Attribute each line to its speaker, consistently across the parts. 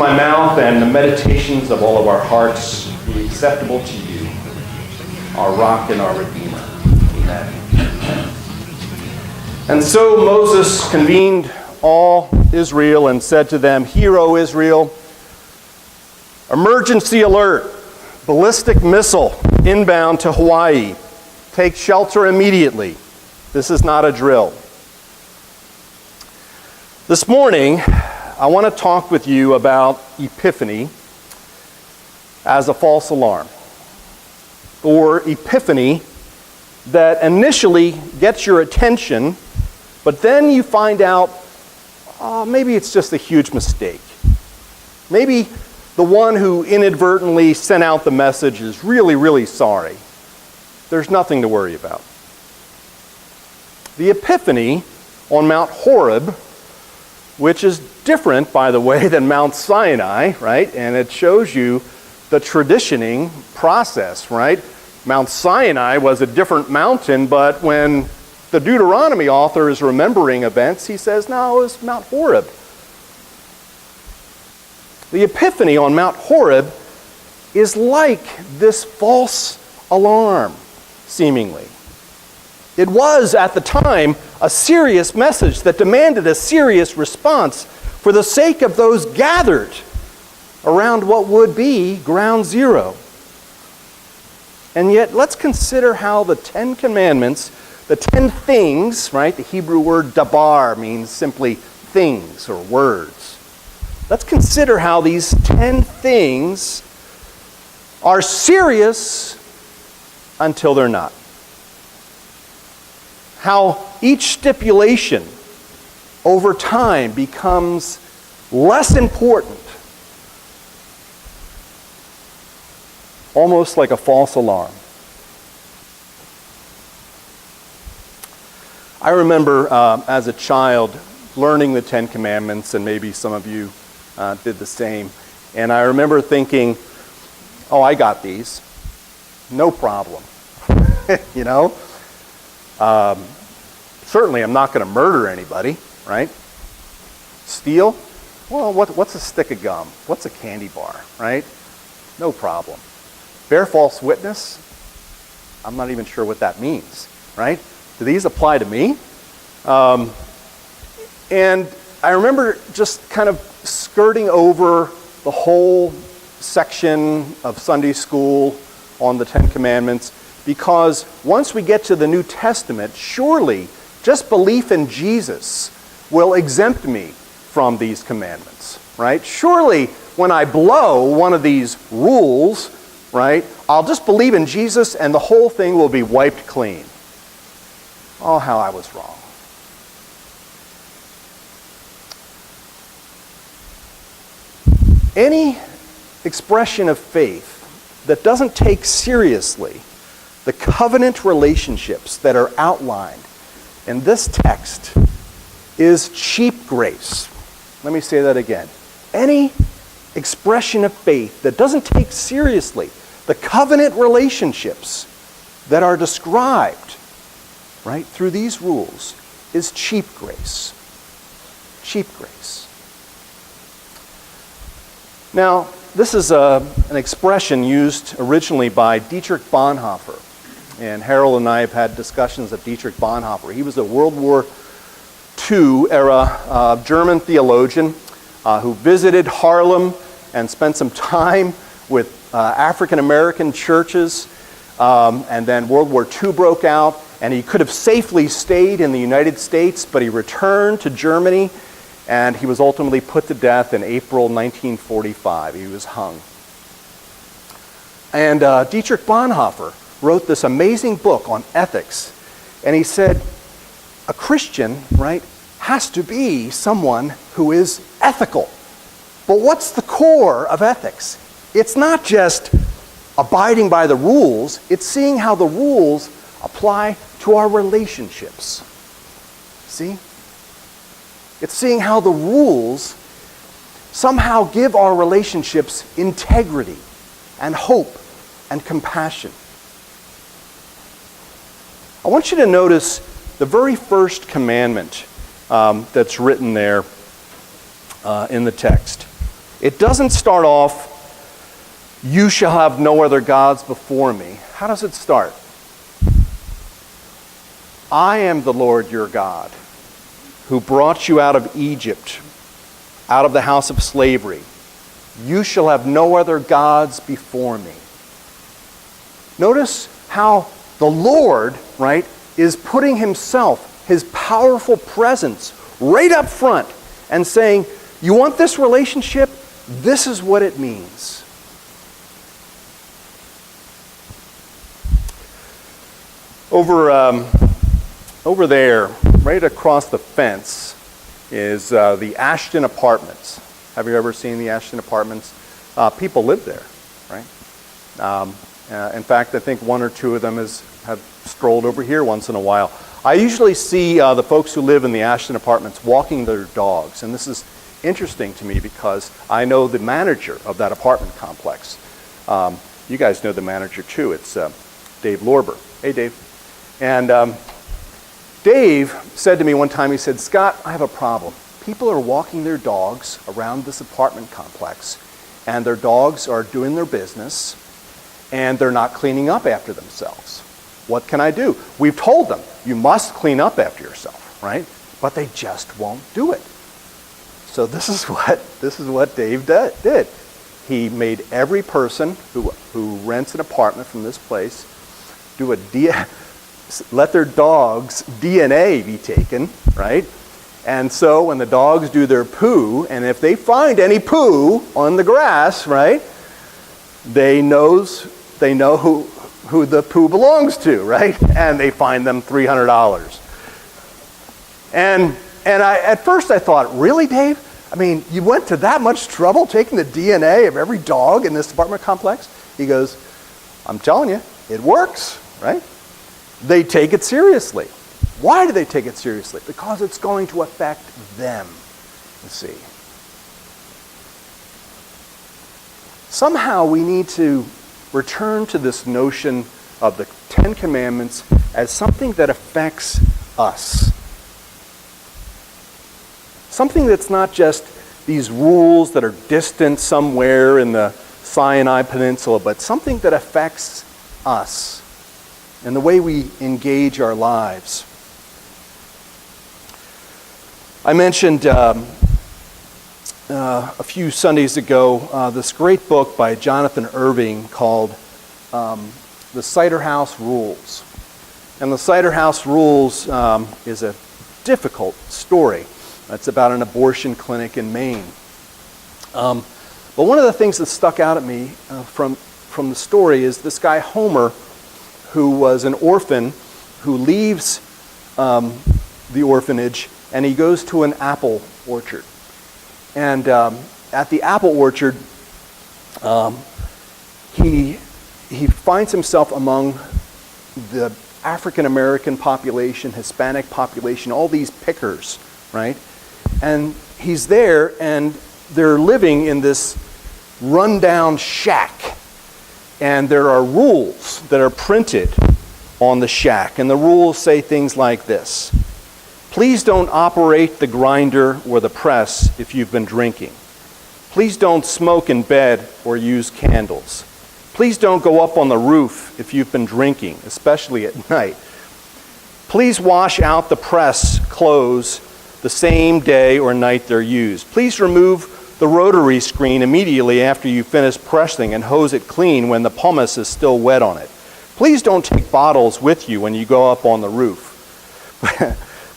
Speaker 1: my mouth and the meditations of all of our hearts be acceptable to you, our rock and our Redeemer. Amen. And so Moses convened all Israel and said to them, "Hear, O Israel, emergency alert, ballistic missile inbound to Hawaii. Take shelter immediately. This is not a drill." This morning, I want to talk with you about Epiphany as a false alarm, or Epiphany that initially gets your attention, but then you find out, maybe it's just a huge mistake. Maybe the one who inadvertently sent out the message is really, really sorry. There's nothing to worry about. The Epiphany on Mount Horeb, which is different, by the way, than Mount Sinai, right? And it shows you the traditioning process, right? Mount Sinai was a different mountain, but when the Deuteronomy author is remembering events, he says, no, it was Mount Horeb. The Epiphany on Mount Horeb is like this false alarm, seemingly. It was, at the time, a serious message that demanded a serious response for the sake of those gathered around what would be ground zero. And yet, let's consider how the 10 Commandments, the 10 things, right? The Hebrew word dabar means simply things or words. Let's consider how these 10 things are serious until they're not. How each stipulation over time becomes less important, almost like a false alarm. I remember as a child learning the 10 Commandments, and maybe some of you did the same, and I remember thinking, oh, I got these, no problem, you know? Certainly I'm not going to murder anybody, right? Steal? Well, what's a stick of gum? What's a candy bar, right? No problem. Bear false witness? I'm not even sure what that means, right? Do these apply to me? And I remember just kind of skirting over the whole section of Sunday school on the 10 Commandments, because once we get to the New Testament, surely just belief in Jesus will exempt me from these commandments, right? Surely when I blow one of these rules, right, I'll just believe in Jesus and the whole thing will be wiped clean. Oh, how I was wrong. Any expression of faith that doesn't take seriously the covenant relationships that are outlined in this text is cheap grace. Let me say that again. Any expression of faith that doesn't take seriously the covenant relationships that are described, right, through these rules is cheap grace. Cheap grace. Now, this is an expression used originally by Dietrich Bonhoeffer. And Harold and I have had discussions of Dietrich Bonhoeffer. He was a World War II era German theologian who visited Harlem and spent some time with African American churches. And then World War II broke out, and he could have safely stayed in the United States, but he returned to Germany, and he was ultimately put to death in April 1945. He was hung. And Dietrich Bonhoeffer wrote this amazing book on ethics, and he said, a Christian, right, has to be someone who is ethical. But what's the core of ethics? It's not just abiding by the rules, it's seeing how the rules apply to our relationships. See? It's seeing how the rules somehow give our relationships integrity and hope and compassion. I want you to notice the very first commandment that's written there in the text. It doesn't start off, "You shall have no other gods before me." How does it start? "I am the Lord your God, who brought you out of Egypt, out of the house of slavery. You shall have no other gods before me." Notice how the Lord, right, is putting himself, his powerful presence, right up front and saying, you want this relationship? This is what it means. Over there, right across the fence, is the Ashton Apartments. Have you ever seen the Ashton Apartments? People live there, right? In fact, I think one or two of them have strolled over here once in a while. I usually see the folks who live in the Ashton Apartments walking their dogs, and this is interesting to me because I know the manager of that apartment complex. You guys know the manager too. It's Dave Lorber. Hey, Dave. And Dave said to me one time, he said, "Scott, I have a problem. People are walking their dogs around this apartment complex, and their dogs are doing their business, and they're not cleaning up after themselves. What can I do?" We've told them, you must clean up after yourself, right? But they just won't do it. So this is what Dave did. He made every person who rents an apartment from this place let their dog's DNA be taken, right? And so when the dogs do their poo, and if they find any poo on the grass, right, they know who the poo belongs to, right? And they fine them $300. And at first I thought, really, Dave? I mean, you went to that much trouble taking the DNA of every dog in this apartment complex? He goes, "I'm telling you, it works," right? They take it seriously. Why do they take it seriously? Because it's going to affect them, you see. Somehow we need to return to this notion of the Ten Commandments as something that affects us. Something that's not just these rules that are distant somewhere in the Sinai Peninsula, but something that affects us and the way we engage our lives. I mentioned a few Sundays ago this great book by Jonathan Irving called The Cider House Rules. And The Cider House Rules is a difficult story. It's about an abortion clinic in Maine. But one of the things that stuck out at me from the story is this guy Homer, who was an orphan, who leaves the orphanage and he goes to an apple orchard. And at the apple orchard, he finds himself among the African American population, Hispanic population, all these pickers, right? And he's there, and they're living in this rundown shack. And there are rules that are printed on the shack. And the rules say things like this: please don't operate the grinder or the press if you've been drinking. Please don't smoke in bed or use candles. Please don't go up on the roof if you've been drinking, especially at night. Please wash out the press clothes the same day or night they're used. Please remove the rotary screen immediately after you finish pressing and hose it clean when the pumice is still wet on it. Please don't take bottles with you when you go up on the roof.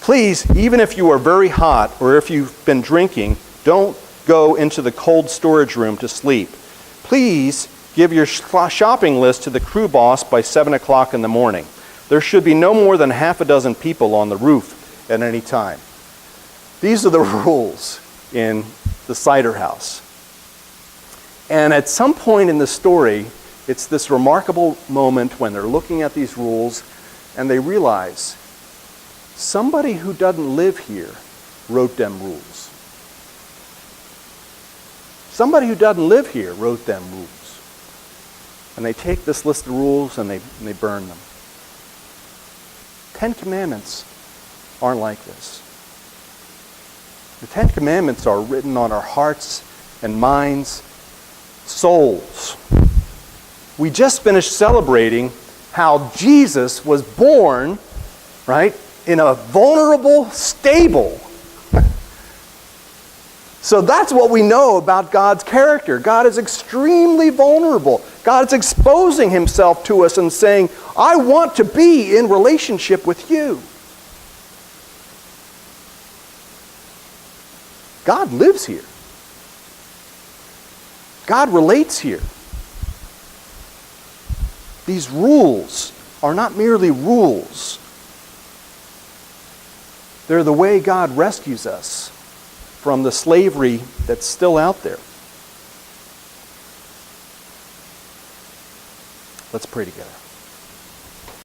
Speaker 1: Please, even if you are very hot or if you've been drinking, don't go into the cold storage room to sleep. Please give your shopping list to the crew boss by 7 o'clock in the morning. There should be no more than half a dozen people on the roof at any time. These are the rules in the cider house. And at some point in the story, it's this remarkable moment when they're looking at these rules and they realize somebody who doesn't live here wrote them rules. Somebody who doesn't live here wrote them rules. And they take this list of rules and they burn them. 10 Commandments aren't like this. The 10 Commandments are written on our hearts and minds, souls. We just finished celebrating how Jesus was born, right, in a vulnerable stable. So that's what we know about God's character. God is extremely vulnerable. God is exposing himself to us and saying, I want to be in relationship with you. God lives here. God relates here. These rules are not merely rules. They're the way God rescues us from the slavery that's still out there. Let's pray together.